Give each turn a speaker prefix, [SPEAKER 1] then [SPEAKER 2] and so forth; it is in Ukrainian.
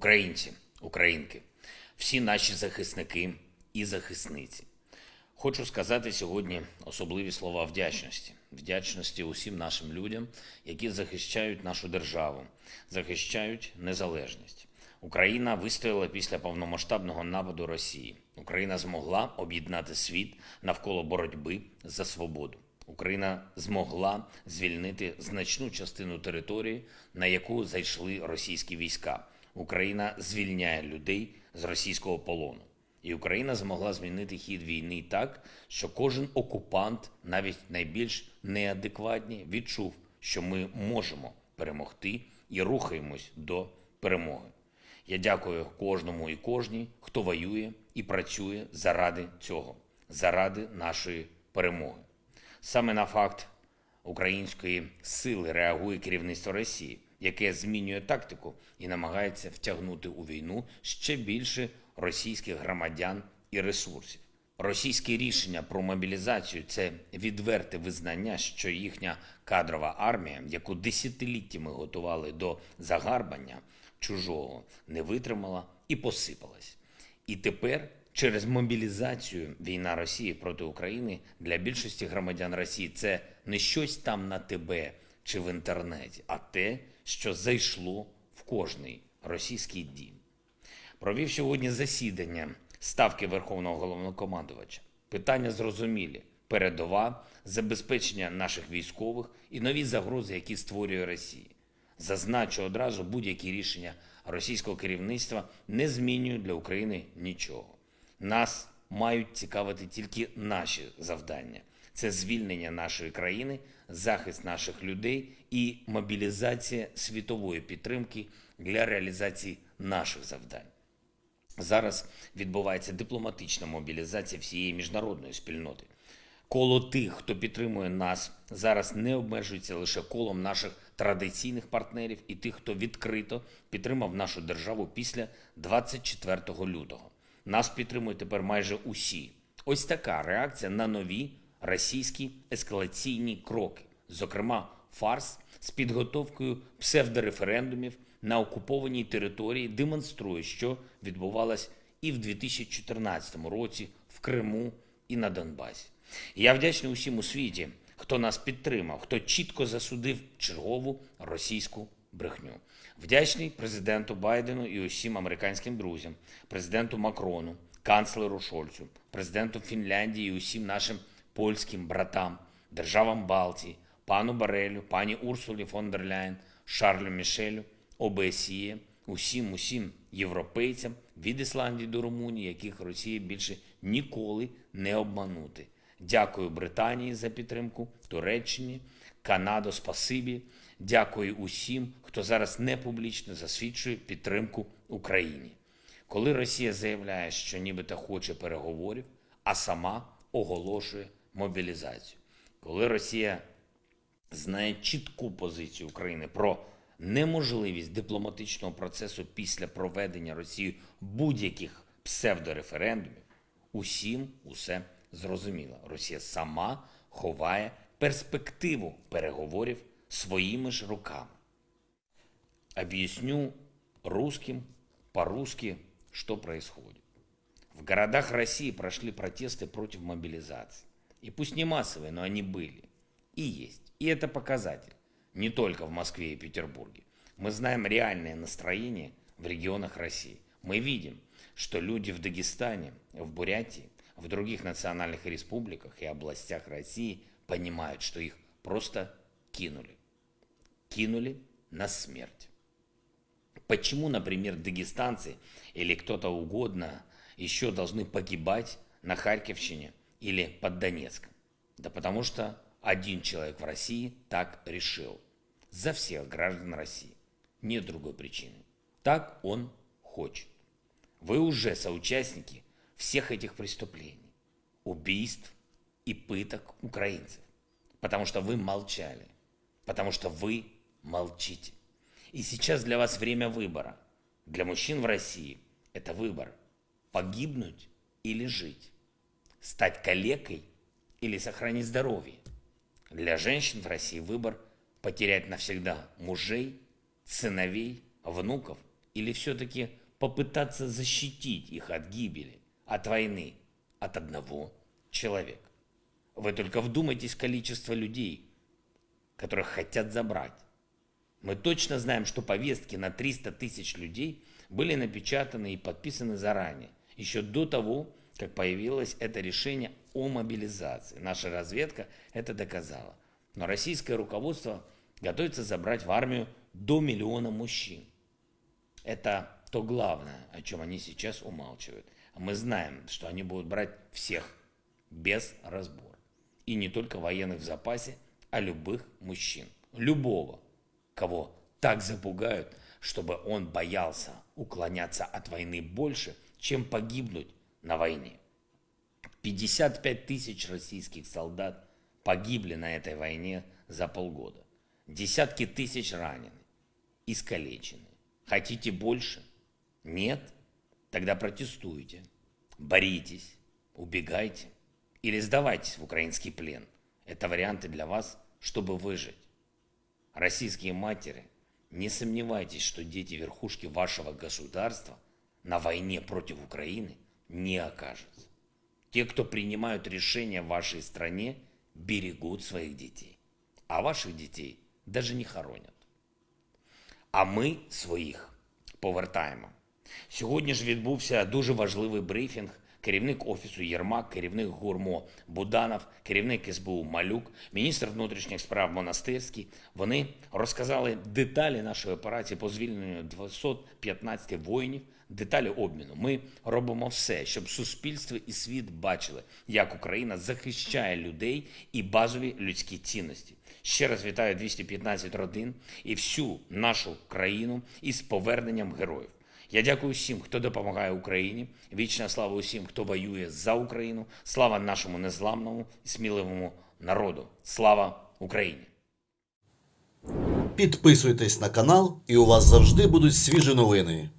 [SPEAKER 1] Українці, українки, всі наші захисники і захисниці. Хочу сказати сьогодні особливі слова вдячності. Вдячності усім нашим людям, які захищають нашу державу, захищають незалежність. Україна вистояла після повномасштабного нападу Росії. Україна змогла об'єднати світ навколо боротьби за свободу. Україна змогла звільнити значну частину території, на яку зайшли російські війська. Україна звільняє людей з російського полону. І Україна змогла змінити хід війни так, що кожен окупант, навіть найбільш неадекватні, відчув, що ми можемо перемогти і рухаємось до перемоги. Я дякую кожному і кожній, хто воює і працює заради цього, заради нашої перемоги. Саме на факт української сили реагує керівництво Росії, яке змінює тактику і намагається втягнути у війну ще більше російських громадян і ресурсів. Російське рішення про мобілізацію – це відверте визнання, що їхня кадрова армія, яку десятиліттями готували до загарбання чужого, не витримала і посипалась. І тепер через мобілізацію війна Росії проти України для більшості громадян Росії – це не щось там на ТБ чи в інтернеті, а те, що зайшло в кожний російський дім. Провів сьогодні засідання Ставки Верховного Головнокомандувача. Питання зрозумілі. Передова, забезпечення наших військових і нові загрози, які створює Росія. Зазначу одразу, будь-які рішення російського керівництва не змінюють для України нічого. Нас мають цікавити тільки наші завдання. Це звільнення нашої країни, захист наших людей і мобілізація світової підтримки для реалізації наших завдань. Зараз відбувається дипломатична мобілізація всієї міжнародної спільноти. Коло тих, хто підтримує нас, зараз не обмежується лише колом наших традиційних партнерів і тих, хто відкрито підтримав нашу державу після 24 лютого. Нас підтримують тепер майже усі. Ось така реакція на нові російські ескалаційні кроки. Зокрема, фарс з підготовкою псевдореферендумів на окупованій території демонструє, що відбувалось і в 2014 році в Криму і на Донбасі. Я вдячний усім у світі, хто нас підтримав, хто чітко засудив чергову російську брехню. Вдячний президенту Байдену і усім американським друзям, президенту Макрону, канцлеру Шольцу, президенту Фінляндії і усім нашим польським братам, державам Балтії, пану Борелю, пані Урсулі фон дер Ляєн, Шарлю Мішелю, ОБСЄ, усім європейцям від Ісландії до Румунії, яких Росія більше ніколи не обманути. Дякую Британії за підтримку, Туреччині, Канадо, спасибі. Дякую усім, хто зараз не публічно засвідчує підтримку Україні. Коли Росія заявляє, що нібито хоче переговорів, а сама оголошує мобілізацію. Коли Росія знає чітку позицію України про неможливість дипломатичного процесу після проведення Росією будь-яких псевдореферендумів, усім усе зрозуміло. Росія сама ховає перспективу переговорів своими ж руками. Объясню русским по-русски, что происходит. В городах России прошли протесты против мобилизации. И пусть не массовые, но они были. И есть. И это показатель. Не только в Москве и Петербурге. Мы знаем реальное настроение в регионах России. Мы видим, что люди в Дагестане, в Бурятии, в других национальных республиках и областях России понимают, что их просто кинули. Кинули на смерть. Почему, например, дагестанцы или кто-то угодно еще должны погибать на Харьковщине или под Донецком? Да потому что один человек в России так решил. За всех граждан России. Нет другой причины. Так он хочет. Вы уже соучастники всех этих преступлений, убийств и пыток украинцев. Потому что вы молчали. Потому что вы молчите. И сейчас для вас время выбора. Для мужчин в России это выбор. Погибнуть или жить. Стать калекой или сохранить здоровье. Для женщин в России выбор потерять навсегда мужей, сыновей, внуков Или все-таки попытаться защитить их от гибели, от войны, от одного человека? Вы только вдумайтесь в количество людей, которых хотят забрать. Мы точно знаем, что повестки на 300 тысяч людей были напечатаны и подписаны заранее, еще до того, как появилось это решение о мобилизации. Наша разведка это доказала. Но российское руководство готовится забрать в армию до 1 миллиона мужчин. Это то главное, о чем они сейчас умалчивают. А мы знаем, что они будут брать всех, без разбора. И не только военных в запасе, а любых мужчин. Любого, кого так запугают, чтобы он боялся уклоняться от войны больше, чем погибнуть на войне. 55 тысяч российских солдат погибли на этой войне за полгода. Десятки тысяч ранены, искалечены. Хотите больше? Нет? Тогда протестуйте, боритесь, убегайте или сдавайтесь в украинский плен. Это варианты для вас, чтобы выжить. Российские матери, не сомневайтесь, что дети верхушки вашего государства на войне против Украины не окажутся. Те, кто принимают решения в вашей стране, берегут своих детей. А ваших детей даже не хоронят. А ми своїх повертаємо. Сьогодні ж відбувся дуже важливий брифінг. Керівник Офісу Єрмак, керівник ГУРМО Буданов, керівник СБУ Малюк, міністр внутрішніх справ Монастирський. Вони розказали деталі нашої операції по звільненню 215 воїнів, деталі обміну. Ми робимо все, щоб суспільство і світ бачили, як Україна захищає людей і базові людські цінності. Ще раз вітаю 215 родин і всю нашу країну із поверненням героїв. Я дякую всім, хто допомагає Україні. Вічна слава усім, хто воює за Україну. Слава нашому незламному і сміливому народу. Слава Україні!
[SPEAKER 2] Підписуйтесь на канал, і у вас завжди будуть свіжі новини.